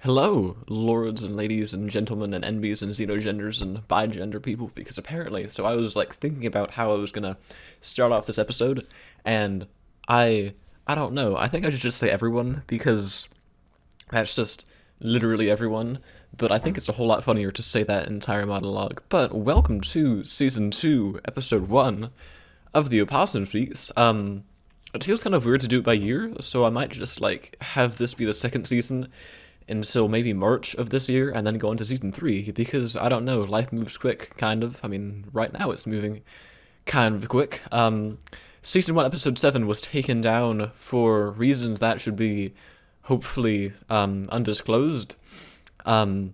Hello, lords and ladies and gentlemen and NBs and xenogenders and bi-gender people, because apparently, so I was like thinking about how I was gonna start off this episode, and I don't know, I think I should just say everyone, because that's just literally everyone, but I think it's a whole lot funnier to say that entire monologue. But welcome to Season 2, Episode 1 of the Opossum Speaks. It feels kind of weird to do it by year, so I might just like have this be the second season until maybe March of this year, and then go into season 3, because I don't know, life moves quick, kind of. I mean, right now it's moving kind of quick. Season 1, episode 7 was taken down for reasons that should be hopefully undisclosed. But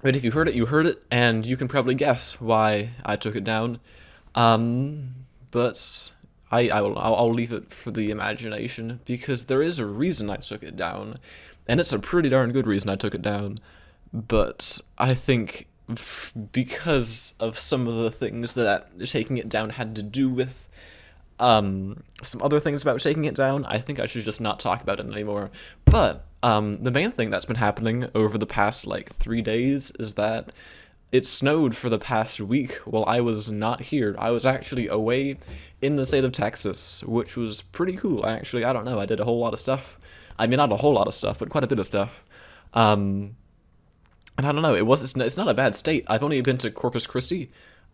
if you heard it, you heard it, and you can probably guess why I took it down. But I'll leave it for the imagination, because there is a reason I took it down, and it's a pretty darn good reason I took it down. But I think because of some of the things that taking it down had to do with, some other things about taking it down, I think I should just not talk about it anymore. But the main thing that's been happening over the past like 3 days is that it snowed for the past week while I was not here. I was actually away in the state of Texas, which was pretty cool, actually. I don't know, I did a whole lot of stuff. I mean, not a whole lot of stuff, but quite a bit of stuff. And I don't know, it's not a bad state. I've only been to Corpus Christi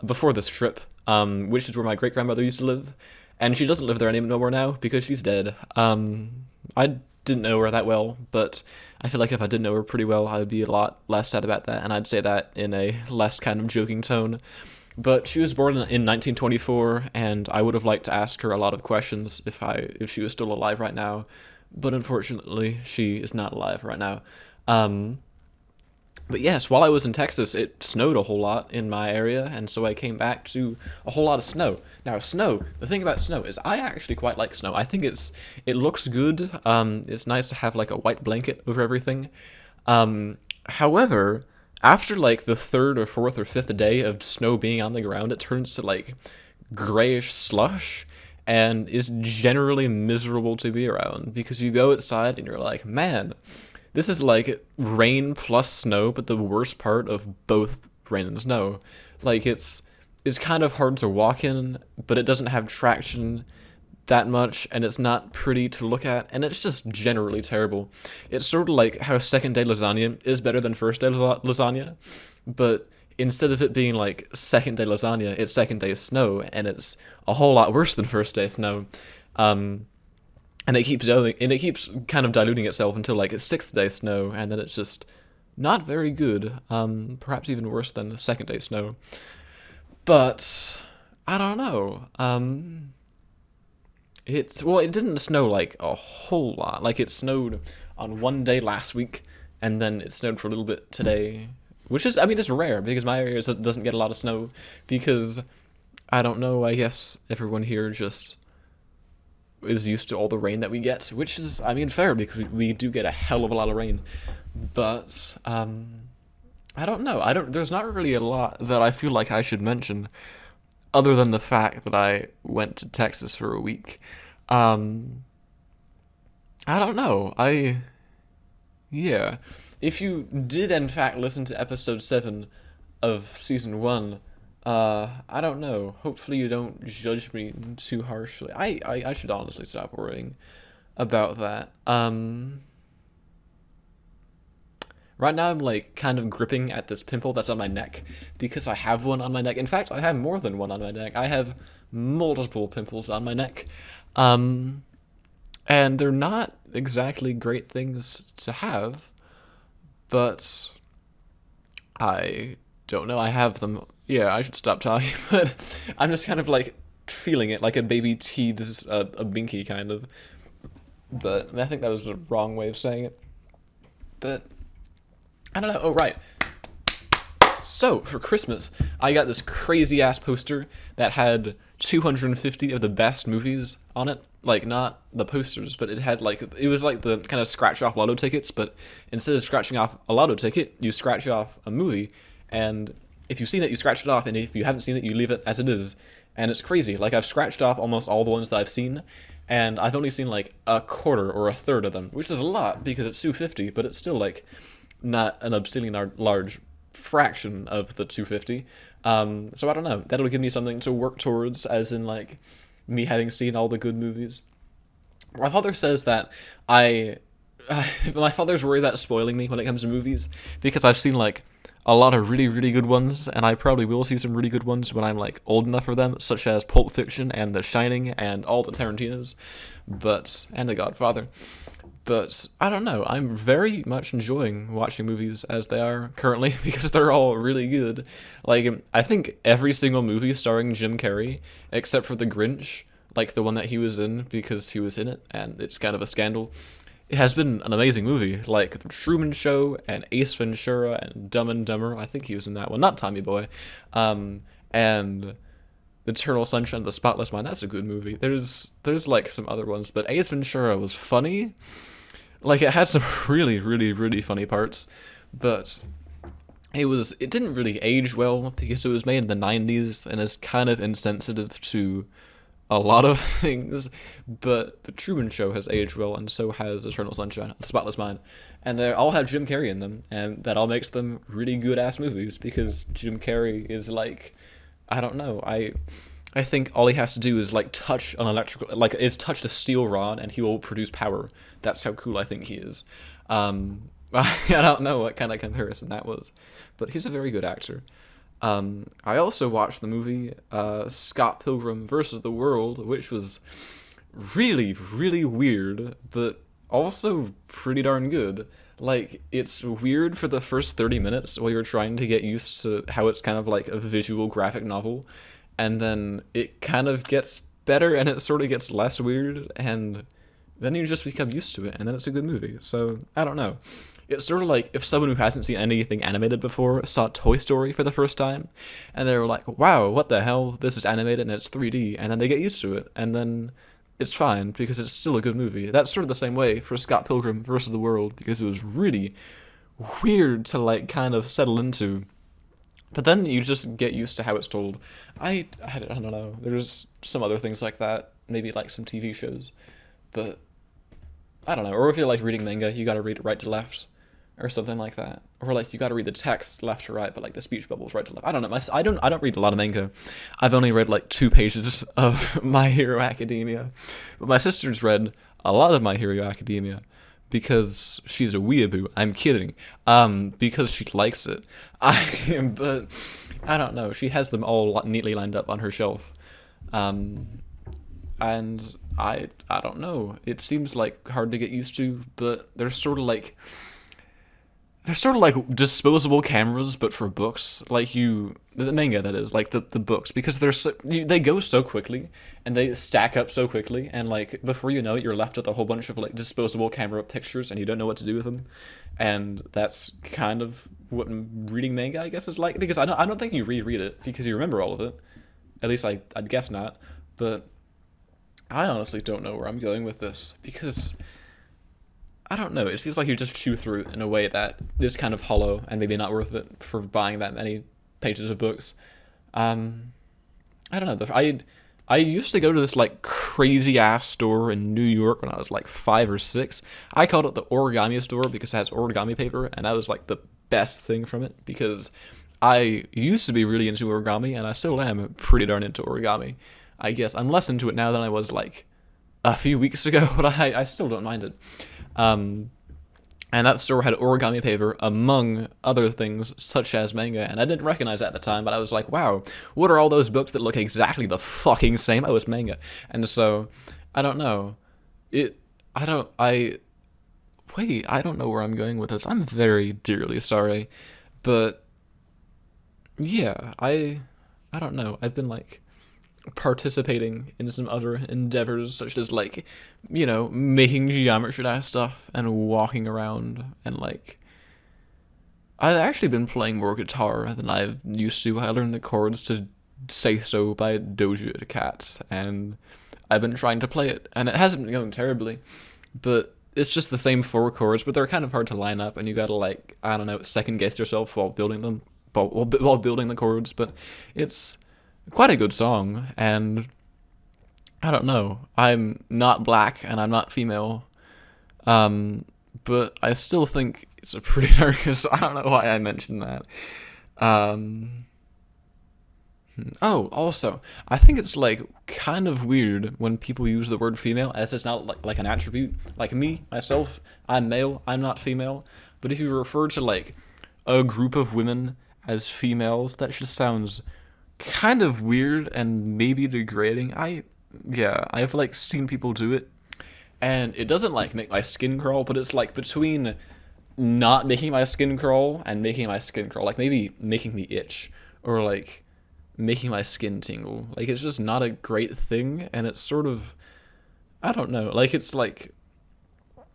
before this trip, which is where my great-grandmother used to live, and she doesn't live there anymore now because she's dead. I didn't know her that well, but I feel like if I did know her pretty well, I would be a lot less sad about that, and I'd say that in a less kind of joking tone. But she was born in 1924, and I would have liked to ask her a lot of questions if she was still alive right now, but unfortunately, she is not alive right now. But yes, while I was in Texas, it snowed a whole lot in my area, and so I came back to a whole lot of snow. Now, the thing about snow is I actually quite like snow. I think it looks good. It's nice to have like a white blanket over everything. However, after like the third or fourth or fifth day of snow being on the ground, it turns to like grayish slush and is generally miserable to be around, because you go outside and you're like, man, this is like rain plus snow, but the worst part of both rain and snow. Like it's kind of hard to walk in, but it doesn't have traction that much, and it's not pretty to look at, and it's just generally terrible. It's sort of like how second day lasagna is better than first day lasagna, but instead of it being like second day lasagna, it's second day snow, and it's a whole lot worse than first day snow. And it keeps going, and it keeps kind of diluting itself until like it's sixth day snow, and then it's just not very good. Perhaps even worse than second day snow. But I don't know. It didn't snow like a whole lot. Like it snowed on one day last week, and then it snowed for a little bit today, which is, I mean, it's rare because my area doesn't get a lot of snow, because I don't know. I guess everyone here just is used to all the rain that we get, which is, I mean, fair, because we do get a hell of a lot of rain. But I don't know. There's not really a lot that I feel like I should mention, other than the fact that I went to Texas for a week. I don't know. Yeah. If you did in fact listen to episode 7 of season 1, I don't know. Hopefully you don't judge me too harshly. I should honestly stop worrying about that. Right now I'm like kind of gripping at this pimple that's on my neck, because I have one on my neck. In fact, I have more than one on my neck. I have multiple pimples on my neck. And they're not exactly great things to have, but I don't know. I have them. Yeah, I should stop talking, but I'm just kind of like feeling it like a baby teethes a binky, kind of. But I think that was the wrong way of saying it. But I don't know. Oh, right. So, for Christmas, I got this crazy ass poster that had 250 of the best movies on it. Like, not the posters, but it was like the kind of scratch off lotto tickets, but instead of scratching off a lotto ticket, you scratch off a movie, and if you've seen it, you scratch it off, and if you haven't seen it, you leave it as it is. And it's crazy. Like, I've scratched off almost all the ones that I've seen, and I've only seen like a quarter or a third of them, which is a lot because it's 250, but it's still like not an obscenely large fraction of the 250. So I don't know. That'll give me something to work towards, as in like me having seen all the good movies. My father says that I, my father's worried about spoiling me when it comes to movies because I've seen like a lot of really really good ones, and I probably will see some really good ones when I'm like old enough for them, such as Pulp Fiction and The Shining and all the Tarantinos, and The Godfather. But I don't know. I'm very much enjoying watching movies as they are currently because they're all really good. Like I think every single movie starring Jim Carrey, except for The Grinch, like the one that he was in because he was in it, and it's kind of a scandal. It has been an amazing movie, like The Truman Show and Ace Ventura and Dumb and Dumber. I think he was in that one, not Tommy Boy, and Eternal Sunshine of the Spotless Mind. That's a good movie. There's like some other ones, but Ace Ventura was funny. Like it had some really really really funny parts, but it didn't really age well because it was made in the 90s and is kind of insensitive to a lot of things. But The Truman Show has aged well, and so has Eternal Sunshine of the Spotless Mind, and they all have Jim Carrey in them, and that all makes them really good ass movies because Jim Carrey is like, I don't know, I think all he has to do is like touch an electrical, like is touch a steel rod, and he will produce power. That's how cool I think he is. I don't know what kind of comparison that was, but he's a very good actor. I also watched the movie Scott Pilgrim versus the World, which was really, really weird, but also pretty darn good. Like, it's weird for the first 30 minutes while you're trying to get used to how it's kind of like a visual graphic novel, and then it kind of gets better and it sort of gets less weird, and then you just become used to it, and then it's a good movie. So, I don't know. It's sort of like if someone who hasn't seen anything animated before saw Toy Story for the first time, and they were like, wow, what the hell? This is animated and it's 3D, and then they get used to it, and then it's fine because it's still a good movie. That's sort of the same way for Scott Pilgrim versus the World, because it was really weird to like kind of settle into. But then you just get used to how it's told. I don't know. There's some other things like that, maybe like some TV shows, but I don't know. Or if you're like reading manga, you gotta read it right to left, or something like that. Or like you gotta read the text left to right, but like the speech bubbles right to left. I don't know. I don't read a lot of manga. I've only read like 2 pages of My Hero Academia, but my sister's read a lot of My Hero Academia because she's a weeaboo. I'm kidding. Because she likes it. But I don't know. She has them all neatly lined up on her shelf. And I don't know. It seems like hard to get used to, but they're sort of like disposable cameras, but for books. Like the manga, that is, like the books, because they go so quickly and they stack up so quickly, and like before you know it, you're left with a whole bunch of like disposable camera pictures, and you don't know what to do with them. And that's kind of what reading manga, I guess, is like, because I don't think you reread it because you remember all of it. At least I'd guess not. But I honestly don't know where I'm going with this because I don't know. It feels like you just chew through it in a way that is kind of hollow and maybe not worth it for buying that many pages of books. I don't know. I used to go to this like crazy ass store in New York when I was like 5 or 6. I called it the origami store because it has origami paper, and that was like the best thing from it because I used to be really into origami, and I still am pretty darn into origami. I guess I'm less into it now than I was like a few weeks ago, but I still don't mind it. And that store had origami paper, among other things, such as manga, and I didn't recognize it at the time, but I was like, wow, what are all those books that look exactly the fucking same? Oh, it's manga. And so, I don't know. I don't know where I'm going with this. I'm very dearly sorry. But, yeah, I don't know. I've been, like, participating in some other endeavors, such as like, making geometry dash stuff and walking around, and like I've actually been playing more guitar than I've used to. I learned the chords to Say So by Doja Cat, and I've been trying to play it, and it hasn't been going terribly, but it's just the same 4 chords, but they're kind of hard to line up, and you gotta like, I don't know, second guess yourself while building them, while building the chords, but it's quite a good song, and I don't know. I'm not black and I'm not female, but I still think it's a pretty darn good song. I don't know why I mentioned that. Um, oh, also, I think it's like kind of weird when people use the word female as it's not like an attribute. Like me, myself, I'm male, I'm not female. But if you refer to like a group of women as females, that just sounds kind of weird and maybe degrading. Yeah, I've like seen people do it, and it doesn't like make my skin crawl, but it's like between not making my skin crawl and making my skin crawl, like maybe making me itch or like making my skin tingle. Like it's just not a great thing, and it's sort of, I don't know. Like it's like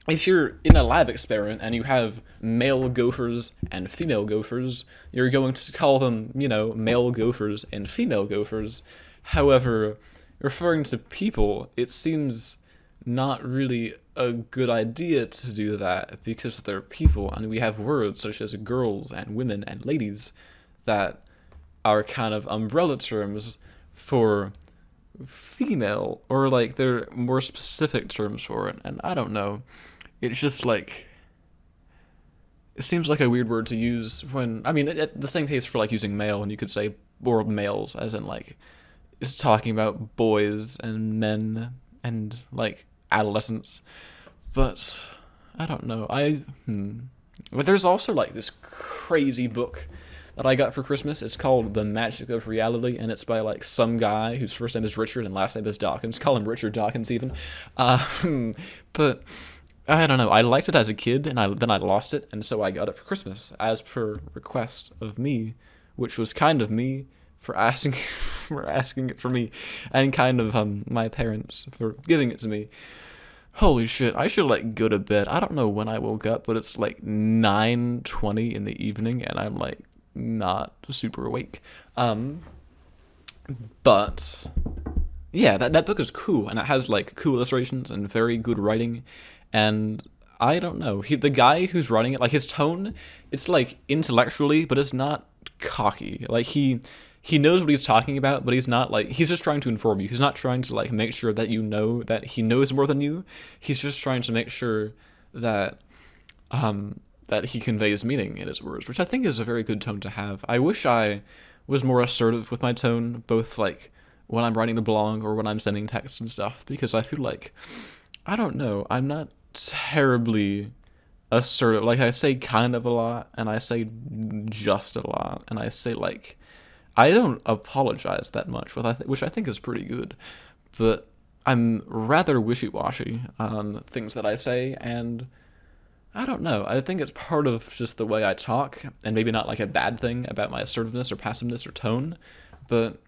if you're in a lab experiment and you have male gophers and female gophers, you're going to call them, male gophers and female gophers. However, referring to people, it seems not really a good idea to do that because they're people, and we have words such as girls and women and ladies that are kind of umbrella terms for female, or like they're more specific terms for it, and I don't know. It's just like, it seems like a weird word to use when, I mean, the same case for like using male, and you could say, or males, as in like, it's talking about boys and men and like adolescents. But I don't know. But there's also like this crazy book that I got for Christmas. It's called The Magic of Reality, and it's by like some guy whose first name is Richard and last name is Dawkins. Call him Richard Dawkins even. But I don't know. I liked it as a kid, and then I lost it, and so I got it for Christmas as per request of me, which was kind of me for asking for asking it for me, and kind of my parents for giving it to me. Holy shit! I should like go to bed. I don't know when I woke up, but it's like 9:20 in the evening, and I'm like not super awake. But yeah, that book is cool, and it has like cool illustrations and very good writing, and I don't know. The guy who's writing it, like his tone, it's like intellectually, but it's not cocky. Like he knows what he's talking about, but he's not like, he's just trying to inform you. He's not trying to like make sure that you know that he knows more than you. He's just trying to make sure that that he conveys meaning in his words, which I think is a very good tone to have. I wish I was more assertive with my tone, both like when I'm writing the blog or when I'm sending texts and stuff, because I feel like, I don't know, I'm not terribly assertive. Like I say kind of a lot, and I say just a lot, and I say like, I don't apologize that much, which I think is pretty good, but I'm rather wishy-washy on things that I say, and I don't know. I think it's part of just the way I talk, and maybe not like a bad thing about my assertiveness or passiveness or tone, but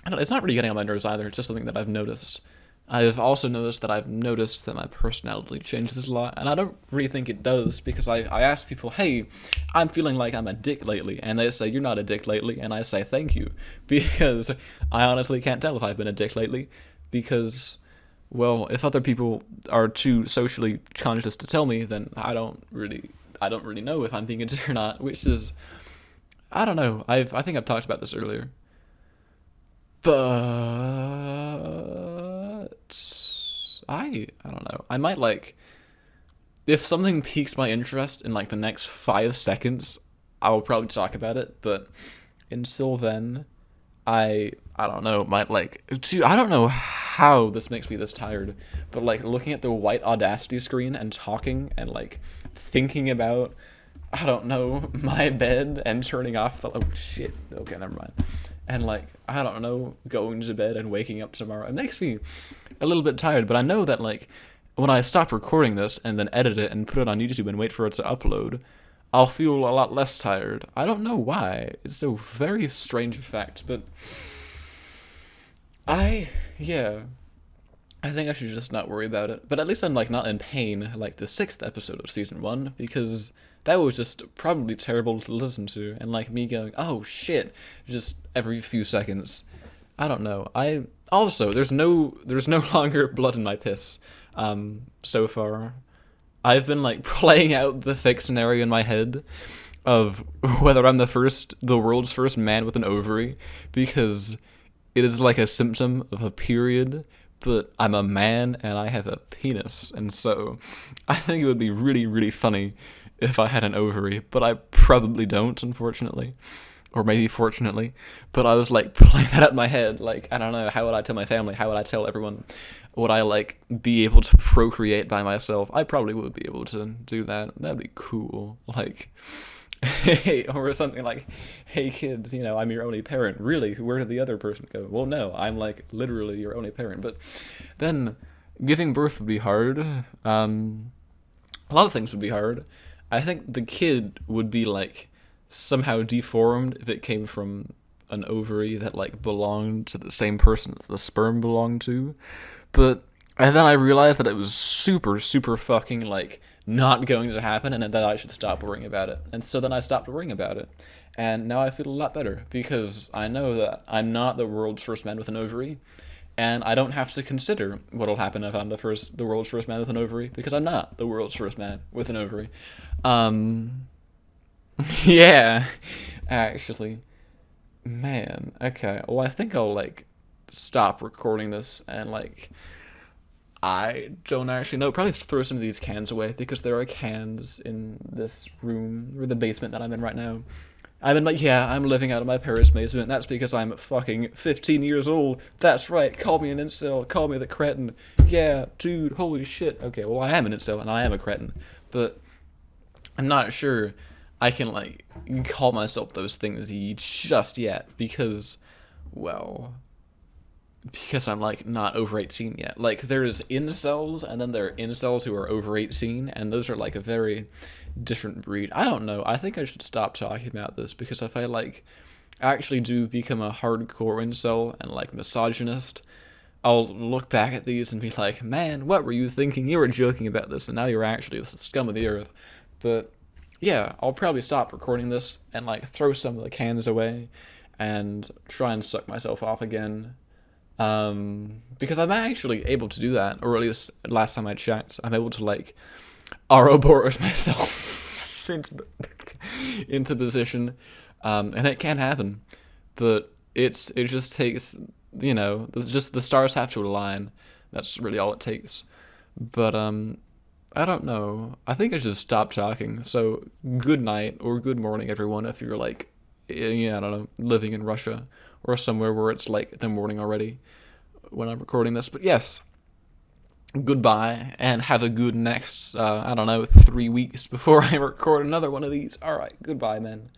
I don't know, it's not really getting on my nerves either. It's just something that I've noticed. I've also noticed that my personality changes a lot, and I don't really think it does, because I ask people, hey, I'm feeling like I'm a dick lately, and they say, you're not a dick lately, and I say, thank you, because I honestly can't tell if I've been a dick lately, because, well, if other people are too socially conscious to tell me, then I don't really know if I'm being a dick or not, which is, I don't know, I think I've talked about this earlier, but I don't know. I might like, if something piques my interest in like the next 5 seconds, I will probably talk about it. But until then, I don't know. Might like, I don't know how this makes me this tired, but like looking at the white Audacity screen and talking and like thinking about, I don't know, my bed and turning off the, oh shit, okay, never mind. And like, I don't know, going to bed and waking up tomorrow. It makes me a little bit tired, but I know that like, when I stop recording this and then edit it and put it on YouTube and wait for it to upload, I'll feel a lot less tired. I don't know why. It's a very strange fact, but yeah. I think I should just not worry about it. But at least I'm like not in pain like the 6th episode of season 1, because that was just probably terrible to listen to, and like me going, oh shit, just every few seconds. I don't know. There's no longer blood in my piss. So far, I've been like playing out the fake scenario in my head of whether I'm the world's first man with an ovary, because it is like a symptom of a period, but I'm a man and I have a penis, and so I think it would be really, really funny if I had an ovary, but I probably don't, unfortunately. Or maybe fortunately. But I was like playing that up in my head, like, I don't know, how would I tell my family? How would I tell everyone? Would I like be able to procreate by myself? I probably would be able to do that. That'd be cool. Like, hey, or something like, hey kids, I'm your only parent. Really? Where did the other person go? Well, no, I'm like literally your only parent. But then giving birth would be hard. A lot of things would be hard. I think the kid would be like somehow deformed if it came from an ovary that like belonged to the same person that the sperm belonged to. But and then I realized that it was super, super fucking like not going to happen, and that I should stop worrying about it. And so then I stopped worrying about it, and now I feel a lot better because I know that I'm not the world's first man with an ovary, and I don't have to consider what'll happen if I'm the world's first man with an ovary, because I'm not the world's first man with an ovary. Um, yeah, actually, man. Okay, well, I think I'll like stop recording this and like I don't actually know. Probably throw some of these cans away because there are cans in this room or the basement that I'm in right now. I'm living out of my Paris basement. That's because I'm fucking 15 years old. That's right. Call me an incel. Call me the cretin. Yeah, dude. Holy shit. Okay, well, I am an incel and I am a cretin, but I'm not sure I can like call myself those things just yet well, because I'm like not over 18 yet. Like there's incels and then there are incels who are over 18, and those are like a very different breed. I don't know. I think I should stop talking about this because if I like actually do become a hardcore incel and like misogynist, I'll look back at these and be like, man, what were you thinking? You were joking about this and now you're actually the scum of the earth. But yeah, I'll probably stop recording this and like throw some of the cans away and try and suck myself off again. Because I'm actually able to do that, or at least last time I checked, I'm able to like Ouroboros myself into position, and it can happen, but it just takes just the stars have to align. That's really all it takes. But I don't know. I think I should stop talking. So good night or good morning, everyone, if you're like, I don't know, living in Russia or somewhere where it's like the morning already when I'm recording this. But yes, goodbye and have a good next, 3 weeks before I record another one of these. All right, goodbye, man.